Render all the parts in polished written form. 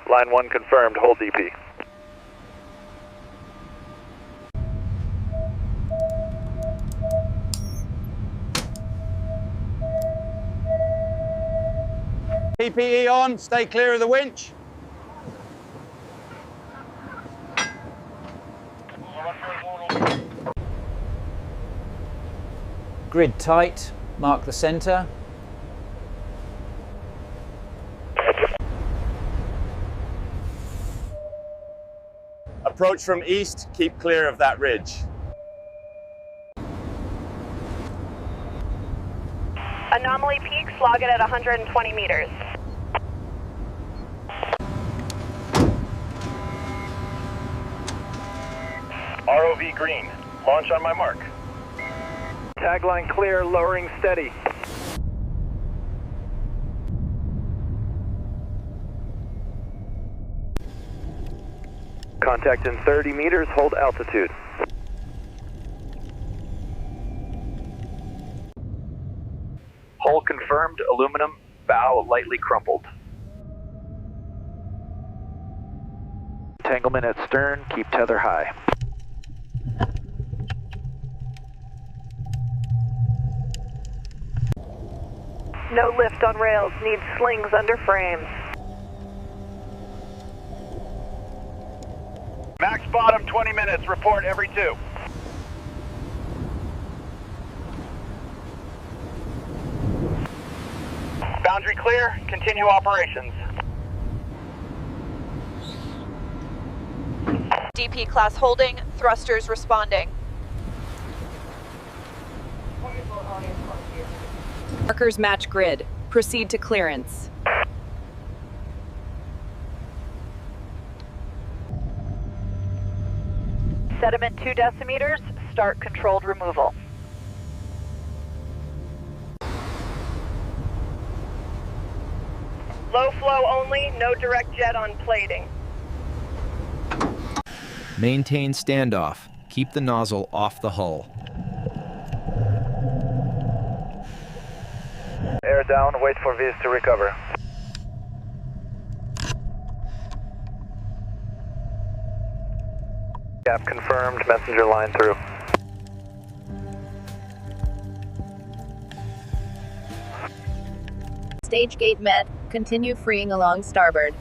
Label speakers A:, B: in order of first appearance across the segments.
A: Line 1 confirmed, hold DP.
B: PPE on, stay clear of the winch. Grid tight, mark the center. Approach from east, keep clear of that ridge.
C: Anomaly peaks, log it at 120 meters.
A: ROV green, launch on my mark. Tagline clear, lowering steady. Contact in 30 meters, hold altitude. Hull confirmed, aluminum, bow lightly crumpled. Entanglement at stern, keep tether high.
C: No lift on rails, need slings under frames.
A: Max bottom 20 minutes, report every 2. Boundary clear, continue operations.
D: DP class holding, thrusters responding.
E: Markers match grid. Proceed to clearance.
C: Sediment 2 decimeters, start controlled removal. Low flow only, no direct jet on plating.
F: Maintain standoff. Keep the nozzle off the hull.
A: Air down, wait for Viz to recover. Gap confirmed, messenger line through.
G: Stage gate met. Continue freeing along starboard.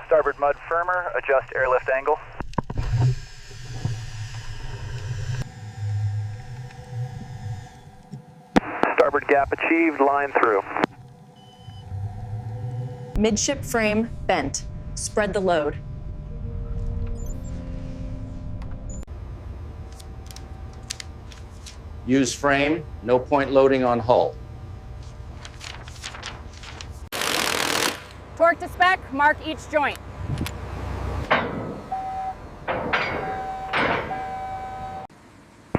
A: Starboard mud firmer, adjust airlift angle. Starboard gap achieved, line through.
E: Midship frame bent. Spread the load.
B: Use frame, no point loading on hull.
H: Torque to spec, mark each joint.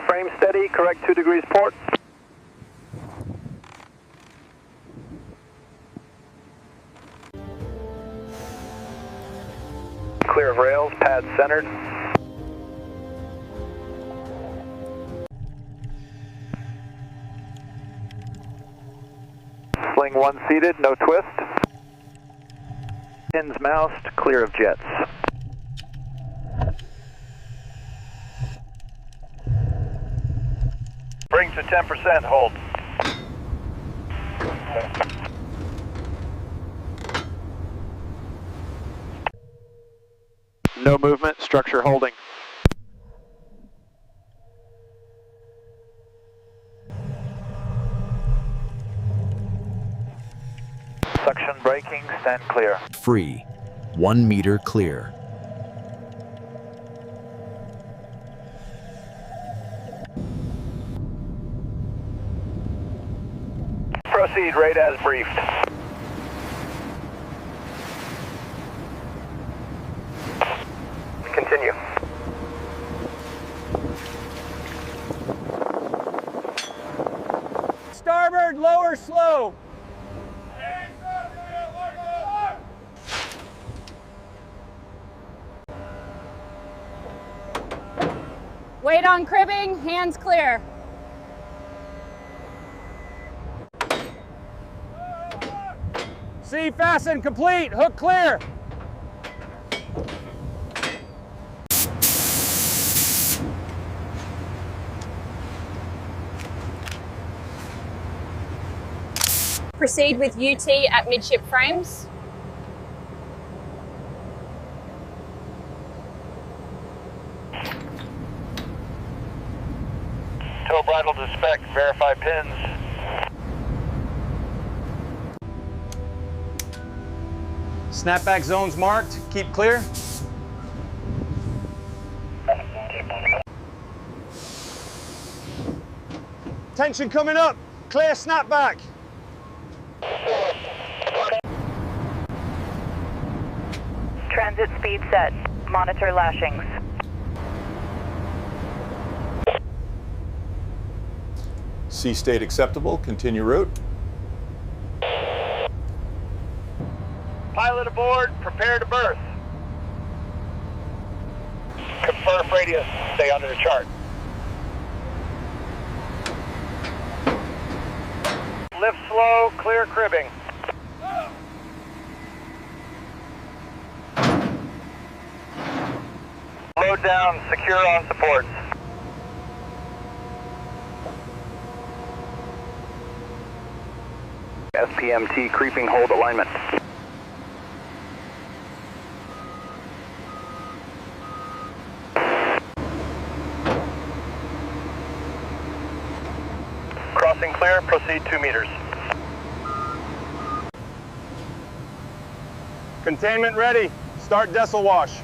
A: Frame steady, correct 2 degrees port. Clear of rails, pad centered. Sling 1 seated, no twist. Pins moused, clear of jets. Bring to 10%, hold. No movement, structure holding. Suction braking, stand clear.
F: Free. 1 meter clear.
A: Proceed rate as briefed. Continue.
B: Starboard, lower slow.
H: Weight on cribbing, hands clear.
B: C fasten complete. Hook clear.
H: Proceed with UT at midship frames.
A: Tow bridle to spec, verify pins.
B: Snapback zones marked. Keep clear. Tension coming up. Clear snapback.
C: Transit speed set. Monitor lashings.
I: Sea state acceptable. Continue route.
A: Pilot aboard, prepare to berth. Confirm radius, stay under the chart. Lift slow, clear cribbing. Load down, secure on supports. SPMT creeping hold alignment. Crossing clear, proceed 2 meters.
B: Containment ready. Start Dessel wash.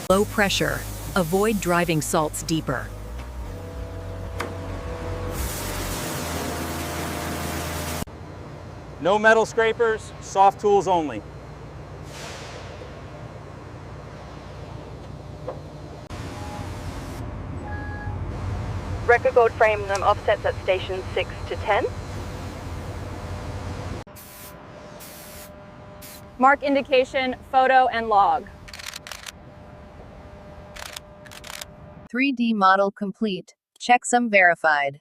E: Low pressure. Avoid driving salts deeper.
B: No metal scrapers, soft tools only.
C: Record boat frame offsets at station 6 to 10.
H: Mark indication, photo, and log.
G: 3D model complete. Checksum verified.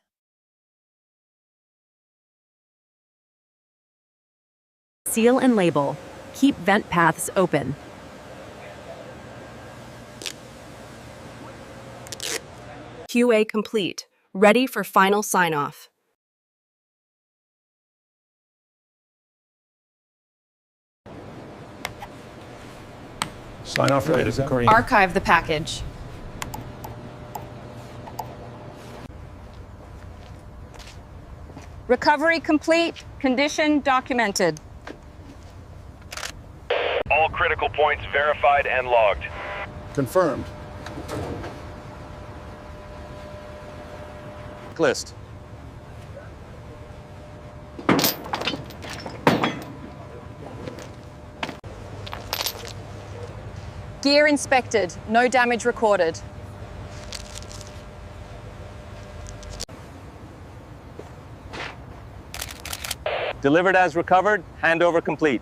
E: Seal and label. Keep vent paths open. QA complete. Ready for final sign-off.
I: Sign off ready.
E: Archive the package.
H: Recovery complete. Condition documented.
A: All critical points verified and logged.
I: Confirmed.
B: List.
H: Gear inspected. No damage recorded.
B: Delivered as recovered. Handover complete.